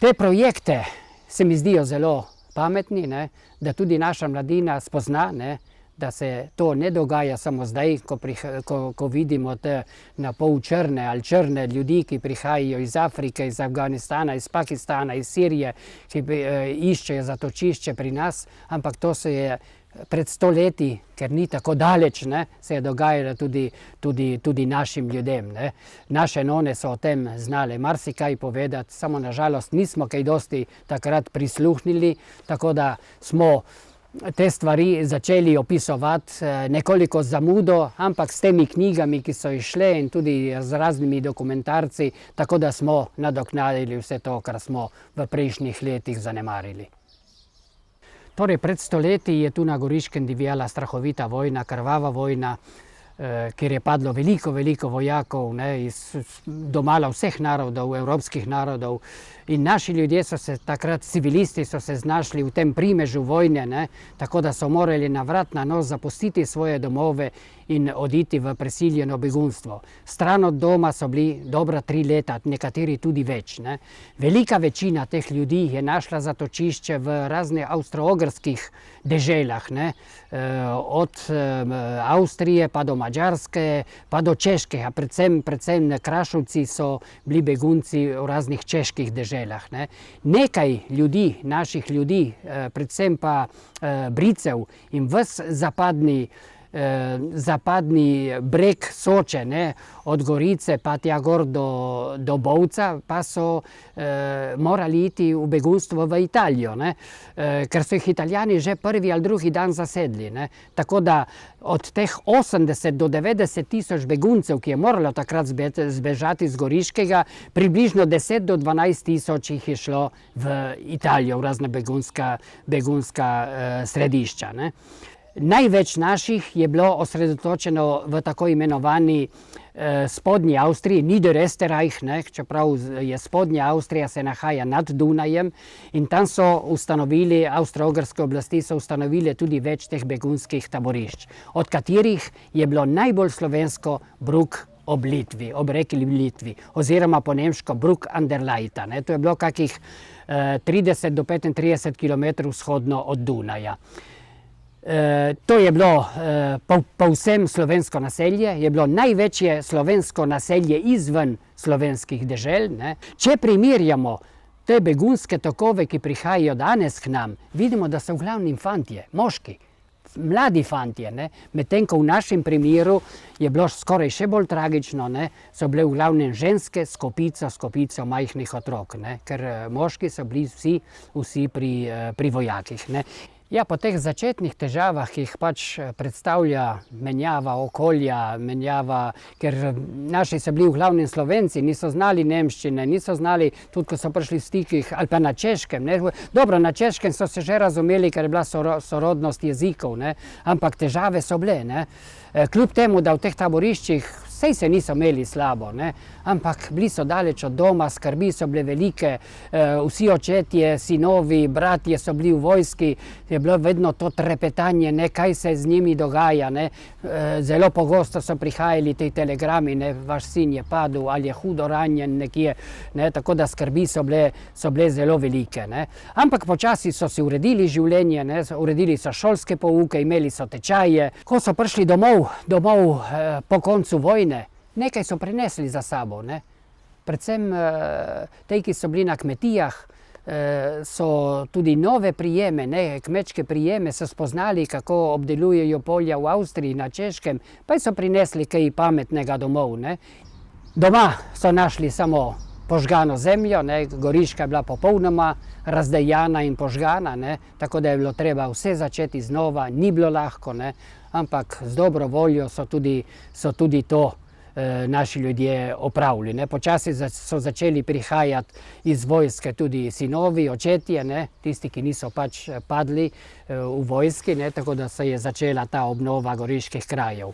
Te projekte se mi zdijo zelo pametni, ne, da tudi naša mladina spozna, ne, da se to ne dogaja samo zdaj, ko vidimo te na pol črne ali črne ljudi, ki prihajajo iz Afrike, iz Afganistana, iz Pakistana, iz Sirije, ki iščejo zatočišče pri nas, ampak to se je pred 100 leti, ker ni tako daleč, ne, se je dogajalo tudi našim ljudem. Ne. Naše none so o tem znale marsikaj povedati, samo na žalost nismo kaj dosti takrat prisluhnili, tako da smo te stvari začeli opisovati nekoliko zamudo, ampak s temi knjigami, ki so išle in tudi z raznimi dokumentarci, tako da smo nadoknadili vse to, kar smo v prejšnjih letih zanemarili. Torej, pred 100 leti je tu na Goriškem divjala strahovita vojna, krvava vojna, kjer je padlo veliko vojakov, ne, iz domala vseh narodov, evropskih narodov. In naši ljudje so se takrat, civilisti so se znašli v tem primežu vojne, ne, tako da so morali na vrat na nos zapustiti svoje domove in oditi v prisiljeno begunstvo. Stran od doma so bili dobra 3 leta, nekateri tudi več. Ne. Velika večina teh ljudi je našla zatočišče v raznih avstro-ogrskih deželah, ne, od Avstrije pa do Madžarske, pa do Češke, a predvsem Krašovci so bili begunci v raznih čeških deželah. Ne. Nekaj ljudi, naših ljudi, predvsem pa Bricev in ves zapadni breg Soče, ne, od Gorice pa tja gor do Bovca, pa so morali iti v begunstvo v Italijo, ne, ker so jih Italijani že prvi ali drugi dan zasedli. Ne. Tako da od teh 80 do 90 tisoč beguncev, ki je moralo takrat zbežati z Goriškega, približno 10 do 12 tisoč jih je šlo v Italijo, v razna begunska središča. Ne. Največ naših je bilo osredotočeno v tako imenovani spodnji Avstriji, Niederösterreich, ne, čeprav je spodnja Avstrija se nahaja nad Dunajem, in tam so ustanovili, avstro-ogrske oblasti so ustanovili tudi več teh begunskih taborišč, od katerih je bilo najbolj slovensko Bruk ob Litvi, ob reki Litvi, oziroma po nemško Bruk an der Leitha. Ne. To je bilo kakih 30 do 35 km vzhodno od Dunaja. To je bilo povsem slovensko naselje, je bilo največje slovensko naselje izven slovenskih dežel. Ne. Če primerjamo te begunske tokove, ki prihajajo danes k nam, vidimo, da so v glavnem fantje, moški, mladi fantje. Medtem ko v našem primeru je bilo skoraj še bolj tragično, ne, so bile v glavnem ženske s kopico majhnih otrok, ne, ker moški so bili vsi pri vojakih. Ne. Ja, po teh začetnih težavah, ki jih pač predstavlja menjava okolja, ker naši so bili v glavnem Slovenci, niso znali nemščine, niso znali, tudi ko so prišli v stikih, ali pa na Češkem. Ne. Dobro, na Češkem so se že razumeli, ker je bila sorodnost jezikov, ne, ampak težave so bile. Ne. Kljub temu, da v teh taboriščih sej se niso imeli slabo, ne, ampak bili so daleč od doma, skrbi so bile velike, vsi očetje, sinovi, bratje so bili v vojski, je bilo vedno to trepetanje, ne, kaj se z njimi dogaja. Ne. Zelo pogosto so prihajali ti telegrami, ne, vaš sin je padel ali je hudo ranjen nekje, ne, tako da skrbi so bile zelo velike. Ne. Ampak počasi so si uredili življenje, ne, uredili so šolske pouke, imeli so tečaje. Ko so prišli domov po koncu vojne, nekaj so prinesli za sabo. Ne. Predvsem te, ki so bili na kmetijah, so tudi nove prijeme, ne, kmečke prijeme so spoznali, kako obdelujejo polja v Avstriji, na Češkem, pa so prinesli kaj pametnega domov. Ne. Doma so našli samo požgano zemljo, ne, Goriška je bila popolnoma razdejana in požgana, ne, tako da je bilo treba vse začeti znova, ni bilo lahko, ne, ampak z dobro voljo so tudi to naši ljudje opravili. Ne. Počasi so začeli prihajati iz vojske tudi sinovi, očetje, ne, tisti, ki niso pač padli v vojski, ne, tako da se je začela ta obnova goriških krajev.